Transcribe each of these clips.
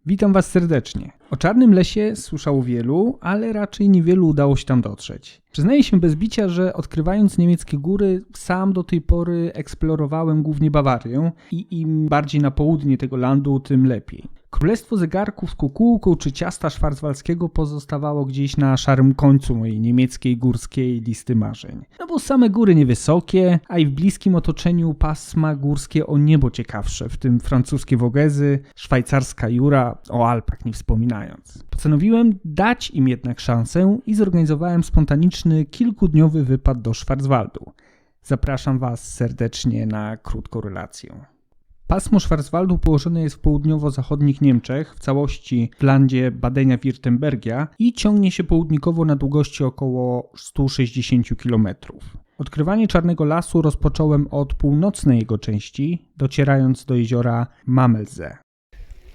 Witam Was serdecznie. O Czarnym Lesie słyszało wielu, ale raczej niewielu udało się tam dotrzeć. Przyznaję się bez bicia, że odkrywając niemieckie góry, sam do tej pory eksplorowałem głównie Bawarię i im bardziej na południe tego landu, tym lepiej. Królestwo zegarków z kukułką czy ciasta szwarcwaldzkiego pozostawało gdzieś na szarym końcu mojej niemieckiej górskiej listy marzeń. No bo same góry niewysokie, a i w bliskim otoczeniu pasma górskie o niebo ciekawsze, w tym francuskie Wogezy, szwajcarska Jura, o Alpach nie wspominając. Postanowiłem dać im jednak szansę i zorganizowałem spontaniczny, kilkudniowy wypad do Schwarzwaldu. Zapraszam Was serdecznie na krótką relację. Pasmo Schwarzwaldu położone jest w południowo-zachodnich Niemczech, w całości w landzie Badenia-Wirtembergia i ciągnie się południkowo na długości około 160 km. Odkrywanie Czarnego Lasu rozpocząłem od północnej jego części, docierając do jeziora Mamelsee.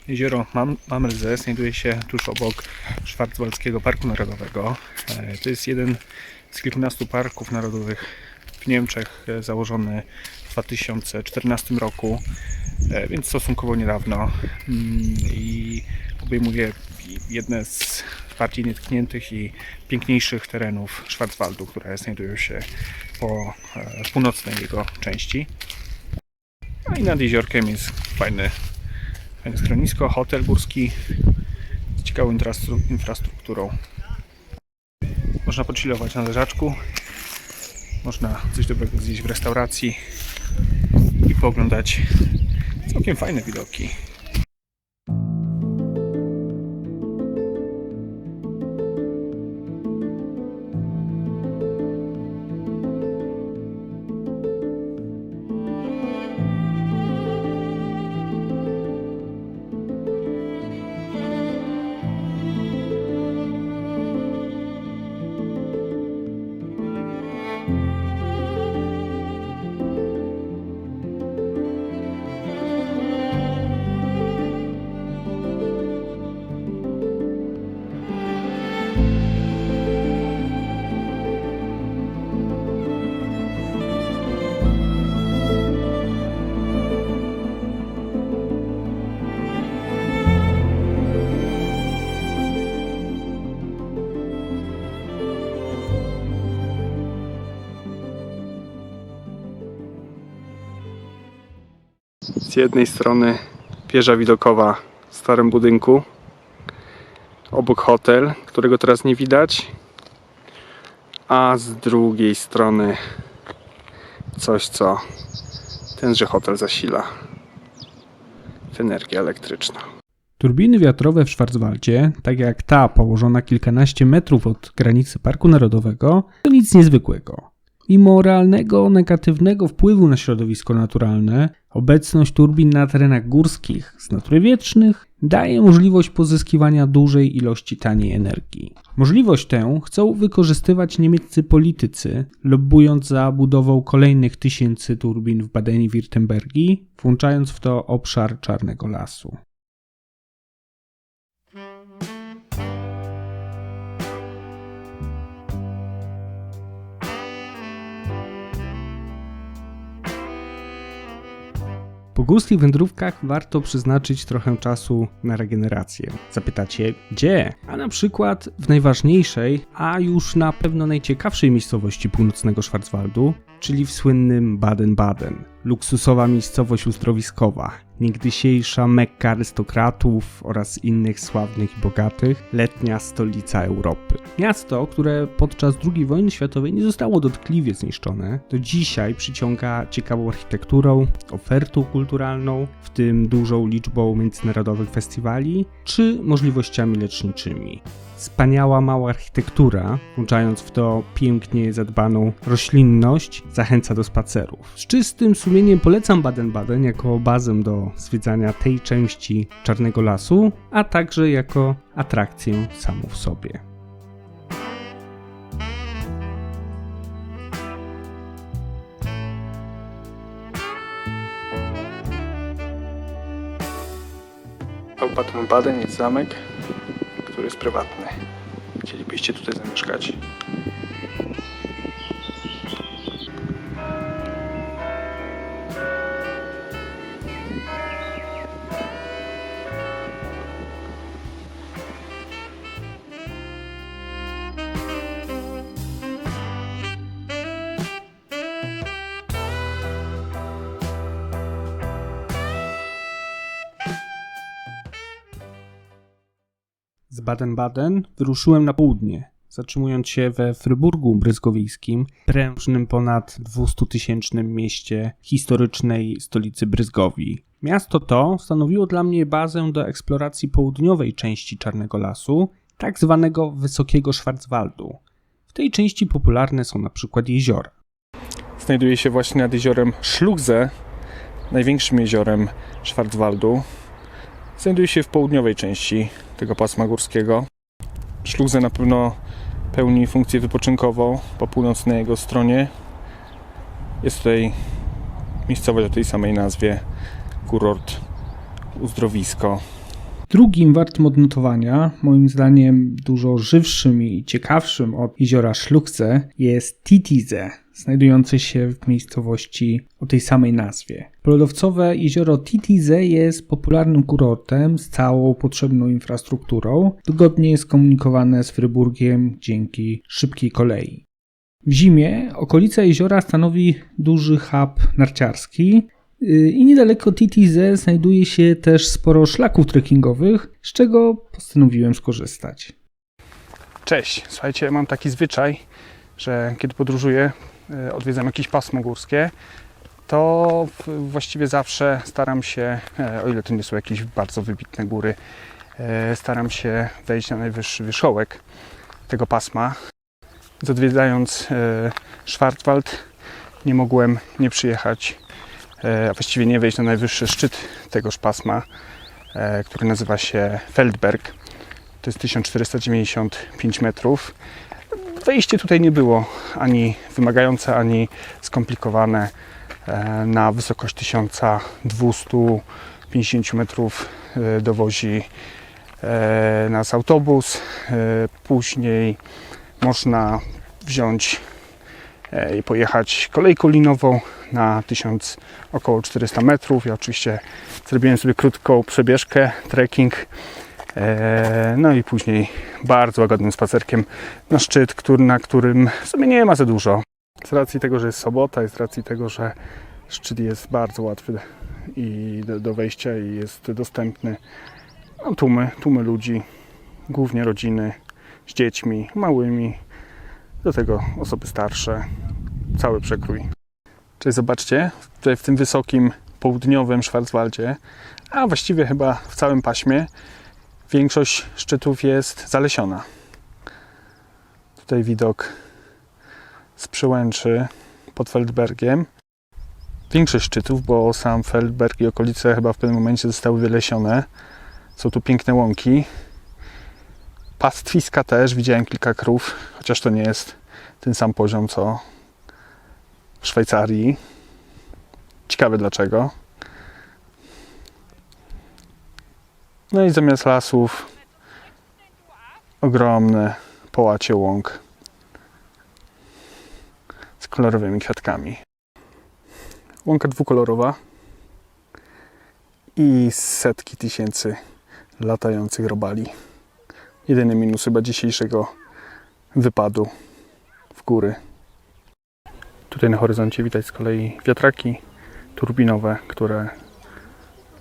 Jezioro Mamelsee znajduje się tuż obok Schwarzwaldzkiego Parku Narodowego. To jest jeden z kilkunastu parków narodowych w Niemczech, założony w 2014 roku, więc stosunkowo niedawno, i obejmuje jedne z bardziej nietkniętych i piękniejszych terenów Schwarzwaldu, które znajdują się po północnej jego części. A i nad jeziorkiem jest fajne schronisko, hotel górski z ciekawą infrastrukturą. Można pochillować na leżaczku, można coś dobrego zjeść w restauracji i pooglądać całkiem fajne widoki. Z jednej strony wieża widokowa w starym budynku, obok hotel, którego teraz nie widać, a z drugiej strony coś, co tenże hotel zasila, energia elektryczna. Turbiny wiatrowe w Schwarzwaldzie, tak jak ta położona kilkanaście metrów od granicy Parku Narodowego, to nic niezwykłego. Mimo realnego, negatywnego wpływu na środowisko naturalne, obecność turbin na terenach górskich z natury wiecznych daje możliwość pozyskiwania dużej ilości taniej energii. Możliwość tę chcą wykorzystywać niemieccy politycy, lobbując za budową kolejnych 1000 turbin w Badeni-Wirtembergii, włączając w to obszar Czarnego Lasu. Po górskich wędrówkach warto przeznaczyć trochę czasu na regenerację. Zapytacie, gdzie? A na przykład w najważniejszej, a już na pewno najciekawszej miejscowości północnego Schwarzwaldu, czyli w słynnym Baden-Baden. Luksusowa miejscowość uzdrowiskowa, niegdysiejsza Mekka arystokratów oraz innych sławnych i bogatych, letnia stolica Europy. Miasto, które podczas II wojny światowej nie zostało dotkliwie zniszczone, do dzisiaj przyciąga ciekawą architekturą, ofertą kulturalną, w tym dużą liczbą międzynarodowych festiwali, czy możliwościami leczniczymi. Wspaniała mała architektura, włączając w to pięknie zadbaną roślinność, zachęca do spacerów. Z czystym sumieniem polecam Baden-Baden jako bazę do zwiedzania tej części Czarnego Lasu, a także jako atrakcję samą w sobie. W Baden-Baden jest zamek, który jest prywatny. Chcielibyście tutaj zamieszkać? Z Baden-Baden wyruszyłem na południe, zatrzymując się we Fryburgu Bryzgowiejskim, prężnym ponad 200-tysięcznym mieście historycznej stolicy Bryzgowii. Miasto to stanowiło dla mnie bazę do eksploracji południowej części Czarnego Lasu, tak zwanego Wysokiego Schwarzwaldu. W tej części popularne są na przykład jeziora. Znajduję się właśnie nad jeziorem Schluchse, największym jeziorem Schwarzwaldu. Znajduje się w południowej części tego pasma górskiego. Schluchse na pewno pełni funkcję wypoczynkową po północnej jego stronie. Jest tutaj miejscowość o tej samej nazwie, kurort, uzdrowisko. Drugim wartym odnotowania, moim zdaniem dużo żywszym i ciekawszym od jeziora Schluchse, jest Titisee, znajdujące się w miejscowości o tej samej nazwie. Lodowcowe jezioro Titisee jest popularnym kurortem z całą potrzebną infrastrukturą, wygodnie skomunikowane z Fryburgiem dzięki szybkiej kolei. W zimie okolica jeziora stanowi duży hub narciarski, i niedaleko Titisee znajduje się też sporo szlaków trekkingowych, z czego postanowiłem skorzystać. Cześć, słuchajcie, mam taki zwyczaj, że kiedy podróżuję, odwiedzam jakieś pasmo górskie, to właściwie zawsze staram się, o ile to nie są jakieś bardzo wybitne góry, staram się wejść na najwyższy wierzchołek tego pasma. Odwiedzając Schwarzwald, nie mogłem nie przyjechać, a właściwie nie wejść na najwyższy szczyt tegoż pasma, który nazywa się Feldberg. To jest 1495 metrów. Wejście tutaj nie było ani wymagające, ani skomplikowane. Na wysokość 1250 metrów dowozi nas autobus. Później można wziąć i pojechać kolejką linową na około 400 metrów. Ja oczywiście zrobiłem sobie krótką przebieżkę, trekking, no i później bardzo łagodnym spacerkiem na szczyt, na którym w sumie nie ma za dużo. Z racji tego, że jest sobota i z racji tego, że szczyt jest bardzo łatwy i do wejścia i jest dostępny, no, tłumy ludzi, głównie rodziny z dziećmi małymi, do tego osoby starsze, cały przekrój. Czyli zobaczcie, tutaj w tym wysokim, południowym Schwarzwaldzie, a właściwie chyba w całym paśmie, większość szczytów jest zalesiona. Tutaj widok z przełęczy pod Feldbergiem. Większość szczytów, bo sam Feldberg i okolice chyba w pewnym momencie zostały wylesione. Są tu piękne łąki. Pastwiska też, widziałem kilka krów, chociaż to nie jest ten sam poziom co w Szwajcarii. Ciekawe dlaczego. No i zamiast lasów ogromne połacie łąk z kolorowymi kwiatkami. Łąka dwukolorowa i setki tysięcy latających robali. Jedyny minus chyba dzisiejszego wypadu w góry. Tutaj na horyzoncie widać z kolei wiatraki turbinowe, które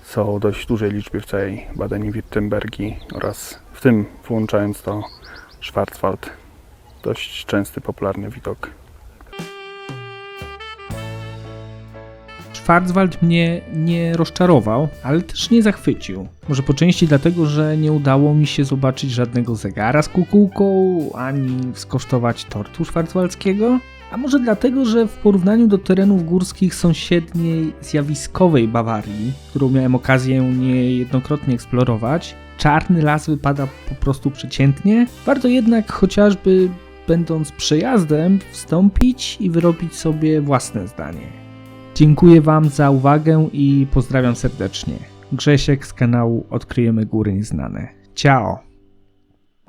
są w dość dużej liczbie w całej Badeni-Wirtembergii oraz w tym włączając to Schwarzwald. Dość częsty, popularny widok. Schwarzwald mnie nie rozczarował, ale też nie zachwycił. Może po części dlatego, że nie udało mi się zobaczyć żadnego zegara z kukułką, ani skosztować tortu szwarcwaldzkiego. A może dlatego, że w porównaniu do terenów górskich sąsiedniej zjawiskowej Bawarii, którą miałem okazję niejednokrotnie eksplorować, Czarny Las wypada po prostu przeciętnie. Warto jednak chociażby będąc przejazdem wstąpić i wyrobić sobie własne zdanie. Dziękuję Wam za uwagę i pozdrawiam serdecznie. Grzesiek z kanału Odkryjemy Góry Nieznane. Ciao!